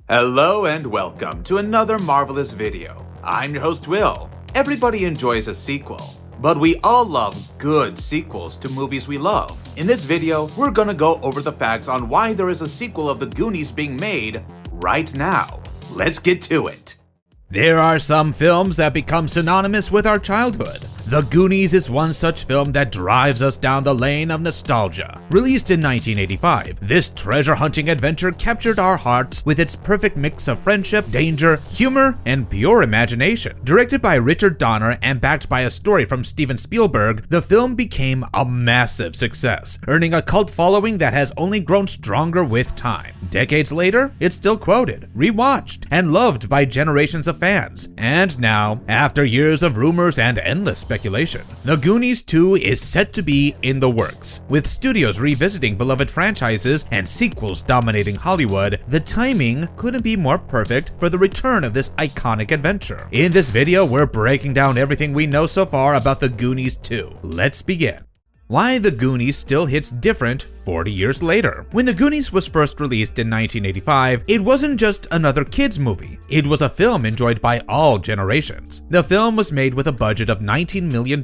Hello and welcome to another marvelous video. I'm your host Will. Everybody enjoys a sequel, but we all love good sequels to movies we love. In this video, we're gonna go over the facts on why there is a sequel of the Goonies being made right now. Let's get to it. There are some films that become synonymous with our childhood. The Goonies is one such film that drives us down the lane of nostalgia. Released in 1985, this treasure-hunting adventure captured our hearts with its perfect mix of friendship, danger, humor, and pure imagination. Directed by Richard Donner and backed by a story from Steven Spielberg, the film became a massive success, earning a cult following that has only grown stronger with time. Decades later, it's still quoted, rewatched, and loved by generations of fans. And now, after years of rumors and endless speculation, The Goonies 2 is set to be in the works. With studios revisiting beloved franchises and sequels dominating Hollywood, the timing couldn't be more perfect for the return of this iconic adventure. In this video, we're breaking down everything we know so far about The Goonies 2. Let's begin. Why The Goonies still hits different 40 years later. When The Goonies was first released in 1985, it wasn't just another kids movie. It was a film enjoyed by all generations. The film was made with a budget of $19 million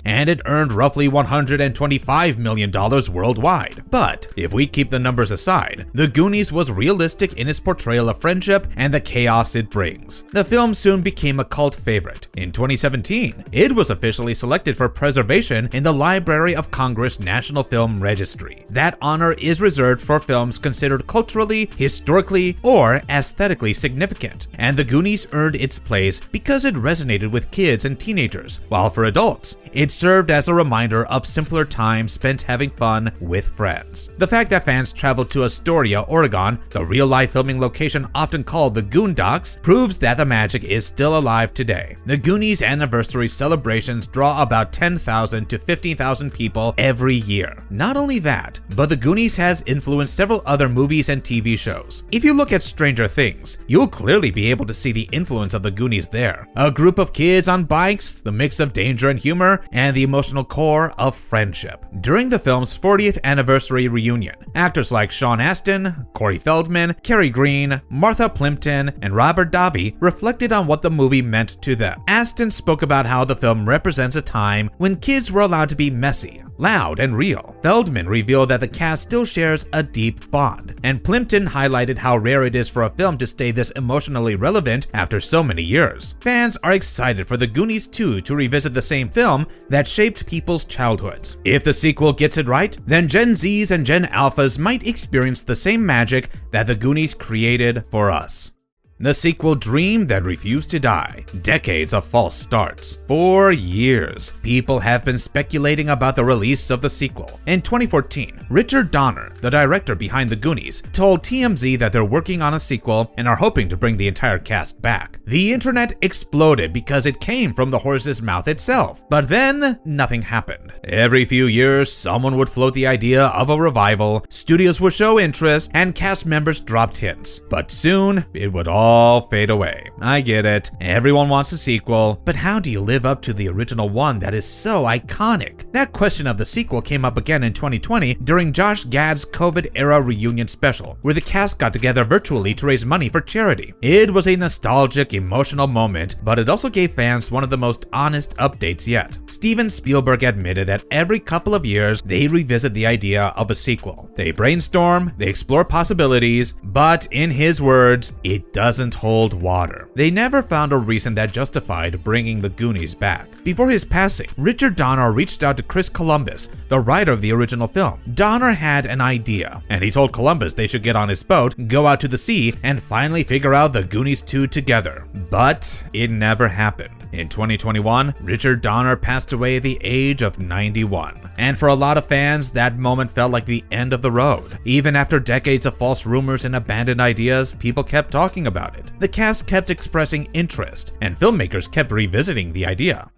and it earned roughly $125 million worldwide. But if we keep the numbers aside, The Goonies was realistic in its portrayal of friendship and the chaos it brings. The film soon became a cult favorite. In 2017, it was officially selected for preservation in the Library of Congress National Film Registry. That honor is reserved for films considered culturally, historically, or aesthetically significant, and The Goonies earned its place because it resonated with kids and teenagers, while for adults, it served as a reminder of simpler times spent having fun with friends. The fact that fans traveled to Astoria, Oregon, the real-life filming location often called the Goondocks, proves that the magic is still alive today. The Goonies anniversary celebrations draw about 10,000 to 15,000 people every year. Not only that, but The Goonies has influenced several other movies and TV shows. If you look at Stranger Things, you'll clearly be able to see the influence of The Goonies there. A group of kids on bikes, the mix of danger and humor, and the emotional core of friendship. During the film's 40th anniversary reunion, actors like Sean Astin, Corey Feldman, Kerry Green, Martha Plimpton, and Robert Davi reflected on what the movie meant to them. Astin spoke about how the film represents a time when kids were allowed to be messy, loud, and real. Feldman revealed that the cast still shares a deep bond, and Plimpton highlighted how rare it is for a film to stay this emotionally relevant after so many years. Fans are excited for The Goonies 2 to revisit the same film that shaped people's childhoods. If the sequel gets it right, then Gen Zs and Gen Alphas might experience the same magic that The Goonies created for us. The sequel dream that refused to die. Decades of false starts. For years, people have been speculating about the release of the sequel. In 2014, Richard Donner, the director behind The Goonies, told TMZ that they're working on a sequel and are hoping to bring the entire cast back. The internet exploded because it came from the horse's mouth itself. But then, nothing happened. Every few years, someone would float the idea of a revival, studios would show interest, and cast members dropped hints. But soon, it would all fade away. I get it, everyone wants a sequel, but how do you live up to the original one that is so iconic? That question of the sequel came up again in 2020 during Josh Gad's COVID-era reunion special, where the cast got together virtually to raise money for charity. It was a nostalgic, emotional moment, but it also gave fans one of the most honest updates yet. Steven Spielberg admitted that every couple of years, they revisit the idea of a sequel. They brainstorm, they explore possibilities, but in his words, it doesn't hold water. They never found a reason that justified bringing the Goonies back. Before his passing, Richard Donner reached out to Chris Columbus, the writer of the original film. Donner had an idea, and he told Columbus they should get on his boat, go out to the sea, and finally figure out the Goonies 2 together. But it never happened. In 2021, Richard Donner passed away at the age of 91. And for a lot of fans, that moment felt like the end of the road. Even after decades of false rumors and abandoned ideas, people kept talking about it. The cast kept expressing interest, and filmmakers kept revisiting the idea.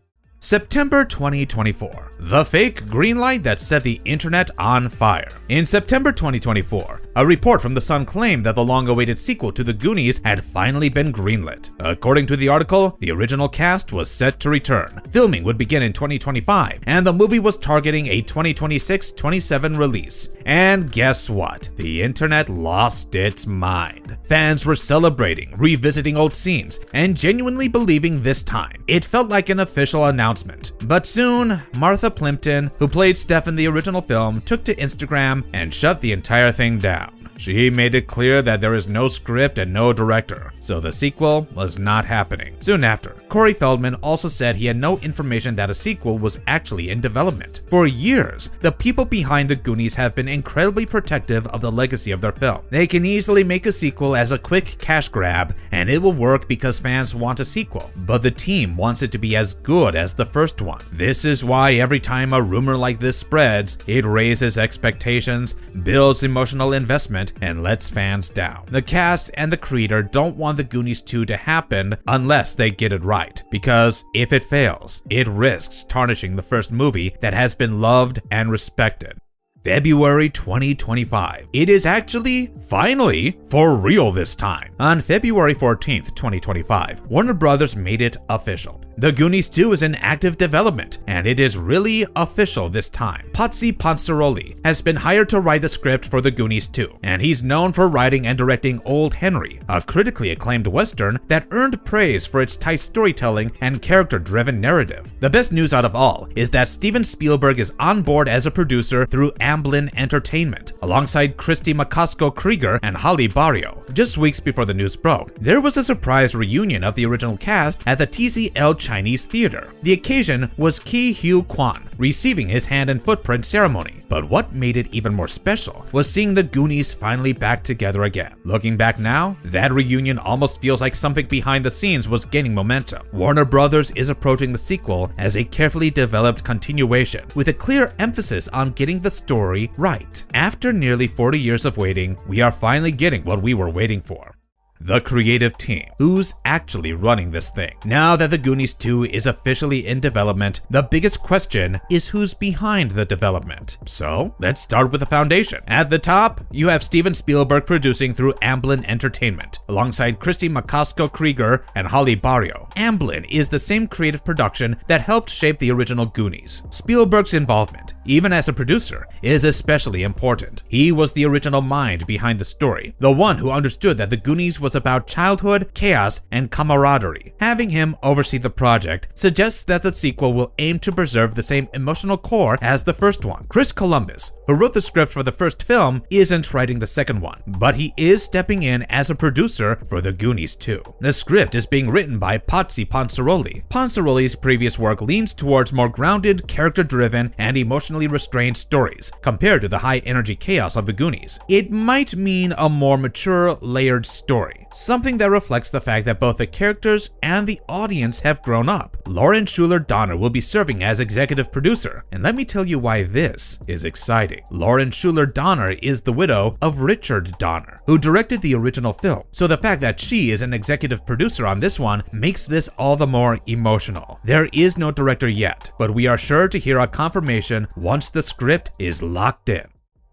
September 2024. The fake green light that set the internet on fire. In September 2024, a report from The Sun claimed that the long-awaited sequel to The Goonies had finally been greenlit. According to the article, the original cast was set to return. Filming would begin in 2025, and the movie was targeting a 2026-27 release. And guess what? The internet lost its mind. Fans were celebrating, revisiting old scenes, and genuinely believing this time it felt like an official announcement. But soon, Martha Plimpton, who played Steph in the original film, took to Instagram and shut the entire thing down. She made it clear that there is no script and no director, so the sequel was not happening. Soon after, Corey Feldman also said he had no information that a sequel was actually in development. For years, the people behind the Goonies have been incredibly protective of the legacy of their film. They can easily make a sequel as a quick cash grab, and it will work because fans want a sequel, but the team wants it to be as good as the first one. This is why every time a rumor like this spreads, it raises expectations, builds emotional investment, and lets fans down. The cast and the creator don't want the Goonies 2 to happen unless they get it right, because if it fails, it risks tarnishing the first movie that has been loved and respected. February 2025. It is actually, finally, for real this time. On February 14th, 2025, Warner Brothers made it official. The Goonies 2 is in active development, and it is really official this time. Potsy Ponceroli has been hired to write the script for The Goonies 2, and he's known for writing and directing Old Henry, a critically acclaimed western that earned praise for its tight storytelling and character-driven narrative. The best news out of all is that Steven Spielberg is on board as a producer through Amblin Entertainment, alongside Christy McCaskill-Krieger and Holly Barrio. Just weeks before the news broke, there was a surprise reunion of the original cast at the TCL Chinese Theater. The occasion was Ki Hugh Kwan receiving his hand and footprint ceremony. But what made it even more special was seeing the Goonies finally back together again. Looking back now, that reunion almost feels like something behind the scenes was gaining momentum. Warner Brothers is approaching the sequel as a carefully developed continuation, with a clear emphasis on getting the story right. After nearly 40 years of waiting, we are finally getting what we were waiting for. The creative team. Who's actually running this thing? Now that The Goonies 2 is officially in development, the biggest question is who's behind the development. So, let's start with the foundation. At the top, you have Steven Spielberg producing through Amblin Entertainment, alongside Christy McCaskill-Krieger and Holly Barrio. Amblin is the same creative production that helped shape the original Goonies. Spielberg's involvement, even as a producer, is especially important. He was the original mind behind the story, the one who understood that The Goonies was about childhood, chaos, and camaraderie. Having him oversee the project suggests that the sequel will aim to preserve the same emotional core as the first one. Chris Columbus, who wrote the script for the first film, isn't writing the second one, but he is stepping in as a producer for The Goonies 2. The script is being written by Potsy Ponceroli. Ponceroli's previous work leans towards more grounded, character-driven, and emotionally restrained stories, compared to the high-energy chaos of The Goonies. It might mean a more mature, layered story, something that reflects the fact that both the characters and the audience have grown up. Lauren Schuler Donner will be serving as executive producer, and let me tell you why this is exciting. Lauren Schuler Donner is the widow of Richard Donner, who directed the original film, so the fact that she is an executive producer on this one makes this all the more emotional. There is no director yet, but we are sure to hear a confirmation once the script is locked in.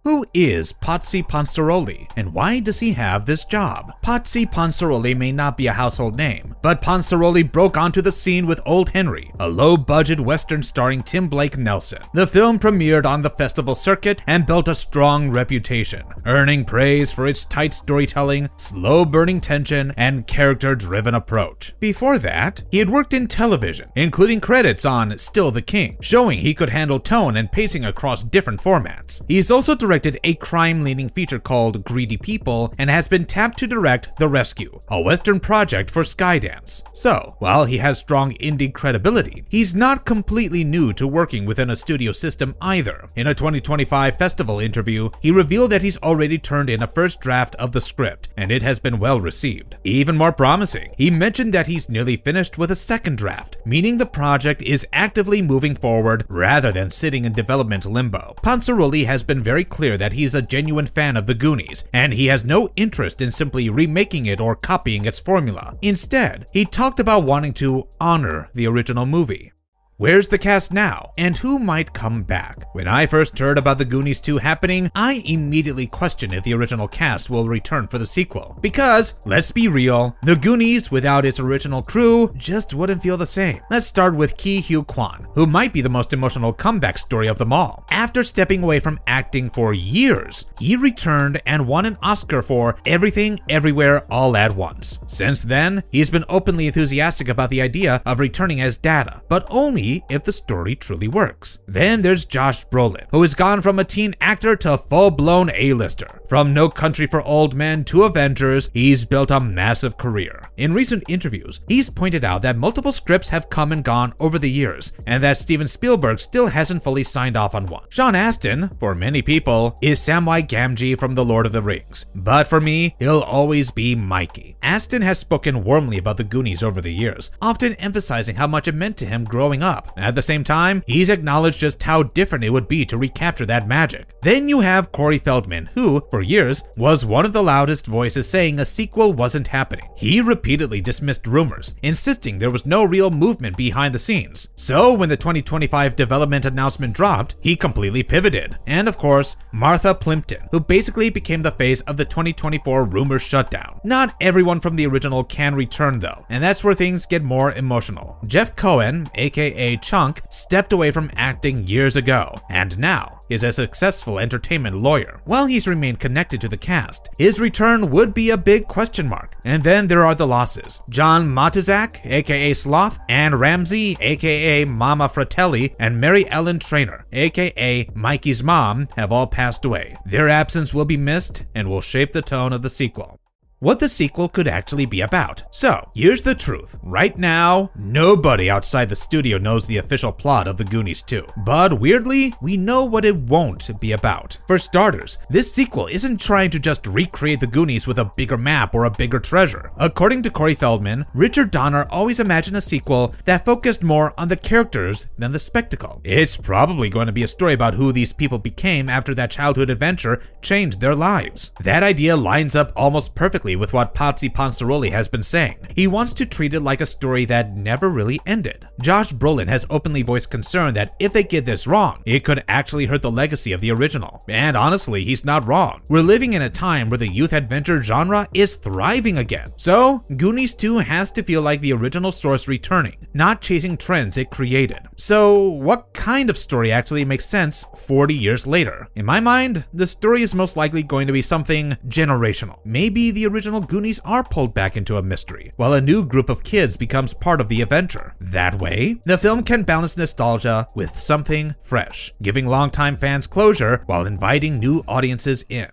Who is Potsy Ponceroli, and why does he have this job? Potsy Ponceroli may not be a household name, but Ponceroli broke onto the scene with Old Henry, a low-budget western starring Tim Blake Nelson. The film premiered on the festival circuit and built a strong reputation, earning praise for its tight storytelling, slow-burning tension, and character-driven approach. Before that, he had worked in television, including credits on Still the King, showing he could handle tone and pacing across different formats. He's also directed a crime-leaning feature called Greedy People and has been tapped to direct The Rescue, a western project for Skydance. So, while he has strong indie credibility, he's not completely new to working within a studio system either. In a 2025 festival interview, he revealed that he's already turned in a first draft of the script, and it has been well received. Even more promising, he mentioned that he's nearly finished with a second draft, meaning the project is actively moving forward rather than sitting in development limbo. Ponceroli has been very clear that he's a genuine fan of The Goonies, and he has no interest in simply remaking it or copying its formula. Instead, he talked about wanting to honor the original movie. Where's the cast now? And who might come back? When I first heard about the Goonies 2 happening, I immediately questioned if the original cast will return for the sequel. Because, let's be real, the Goonies without its original crew just wouldn't feel the same. Let's start with Ki-Hugh Kwan, who might be the most emotional comeback story of them all. After stepping away from acting for years, he returned and won an Oscar for Everything Everywhere All at Once. Since then, he's been openly enthusiastic about the idea of returning as Data, but only if the story truly works. Then there's Josh Brolin, who has gone from a teen actor to full-blown A-lister. From No Country for Old Men to Avengers, he's built a massive career. In recent interviews, he's pointed out that multiple scripts have come and gone over the years, and that Steven Spielberg still hasn't fully signed off on one. Sean Astin, for many people, is Samwise Gamgee from The Lord of the Rings, but for me, he'll always be Mikey. Astin has spoken warmly about the Goonies over the years, often emphasizing how much it meant to him growing up. At the same time, he's acknowledged just how different it would be to recapture that magic. Then you have Corey Feldman, who, for years, was one of the loudest voices saying a sequel wasn't happening. He repeatedly dismissed rumors, insisting there was no real movement behind the scenes. So when the 2025 development announcement dropped, he completely pivoted. And of course, Martha Plimpton, who basically became the face of the 2024 rumor shutdown. Not everyone from the original can return though, and that's where things get more emotional. Jeff Cohen, aka Chunk, stepped away from acting years ago, and now is a successful entertainment lawyer. While he's remained connected to the cast, his return would be a big question mark. And then there are the losses. John Matizak, aka Sloth, Anne Ramsey, aka Mama Fratelli, and Mary Ellen Trainor, aka Mikey's mom, have all passed away. Their absence will be missed and will shape the tone of the sequel. What the sequel could actually be about. So, here's the truth. Right now, nobody outside the studio knows the official plot of the Goonies 2. But weirdly, we know what it won't be about. For starters, this sequel isn't trying to just recreate the Goonies with a bigger map or a bigger treasure. According to Corey Feldman, Richard Donner always imagined a sequel that focused more on the characters than the spectacle. It's probably going to be a story about who these people became after that childhood adventure changed their lives. That idea lines up almost perfectly with what Patsy Pansaroli has been saying. He wants to treat it like a story that never really ended. Josh Brolin has openly voiced concern that if they get this wrong, it could actually hurt the legacy of the original. And honestly, he's not wrong. We're living in a time where the youth adventure genre is thriving again. So, Goonies 2 has to feel like the original source returning, not chasing trends it created. So, what kind of story actually makes sense 40 years later? In my mind, the story is most likely going to be something generational. Maybe the original Goonies are pulled back into a mystery, while a new group of kids becomes part of the adventure. That way, the film can balance nostalgia with something fresh, giving longtime fans closure while inviting new audiences in.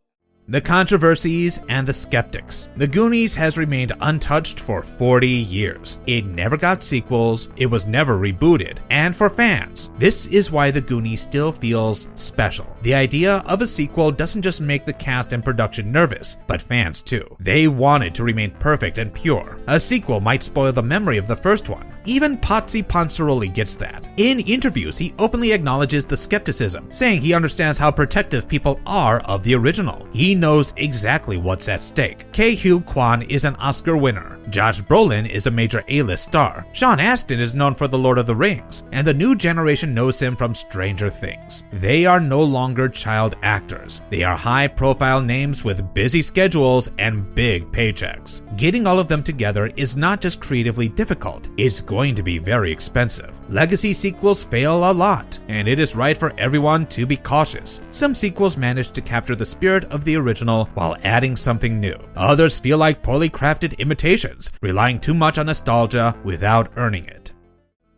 The controversies and the skeptics. The Goonies has remained untouched for 40 years. It never got sequels, it was never rebooted, and for fans, this is why the Goonies still feels special. The idea of a sequel doesn't just make the cast and production nervous, but fans too. They wanted to remain perfect and pure. A sequel might spoil the memory of the first one. Even Patsy Pansaroli gets that. In interviews, he openly acknowledges the skepticism, saying he understands how protective people are of the original. He knows exactly what's at stake. Ki-Hugh Kwan is an Oscar winner. Josh Brolin is a major A-list star. Sean Astin is known for The Lord of the Rings, and the new generation knows him from Stranger Things. They are no longer child actors. They are high-profile names with busy schedules and big paychecks. Getting all of them together is not just creatively difficult, it's going to be very expensive. Legacy sequels fail a lot, and it is right for everyone to be cautious. Some sequels manage to capture the spirit of the original while adding something new. Others feel like poorly crafted imitations, relying too much on nostalgia without earning it.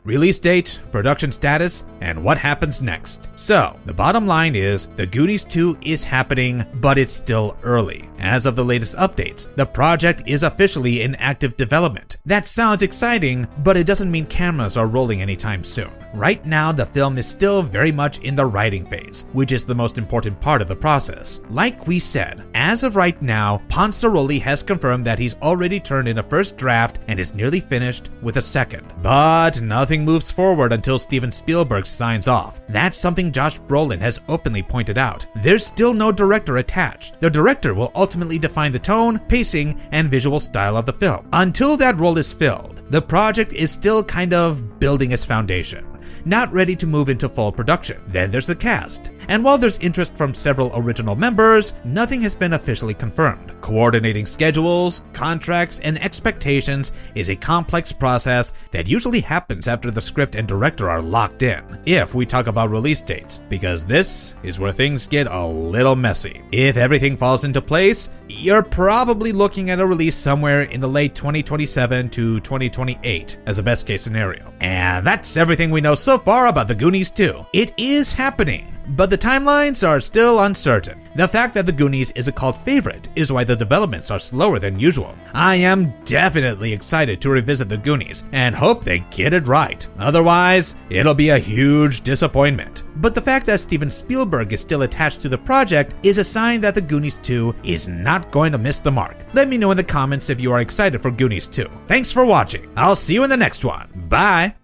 Release date, production status, and what happens next. So, the bottom line is, The Goonies 2 is happening, but it's still early. As of the latest updates, the project is officially in active development. That sounds exciting, but it doesn't mean cameras are rolling anytime soon. Right now, the film is still very much in the writing phase, which is the most important part of the process. Like we said, as of right now, Pansaroli has confirmed that he's already turned in a first draft and is nearly finished with a second. But nothing moves forward until Steven Spielberg signs off. That's something Josh Brolin has openly pointed out. There's still no director attached. The director will ultimately define the tone, pacing, and visual style of the film. Until that role is filled, the project is still kind of building its foundation. not ready to move into full production. Then there's the cast. And while there's interest from several original members, nothing has been officially confirmed. Coordinating schedules, contracts, and expectations is a complex process that usually happens after the script and director are locked in, if we talk about release dates, because this is where things get a little messy. If everything falls into place, you're probably looking at a release somewhere in the late 2027 to 2028 as a best case scenario. And that's everything we know so far about The Goonies 2. It is happening, but the timelines are still uncertain. The fact that The Goonies is a cult favorite is why the developments are slower than usual. I am definitely excited to revisit The Goonies and hope they get it right. Otherwise, it'll be a huge disappointment. But the fact that Steven Spielberg is still attached to the project is a sign that The Goonies 2 is not going to miss the mark. Let me know in the comments if you are excited for Goonies 2. Thanks for watching. I'll see you in the next one. Bye!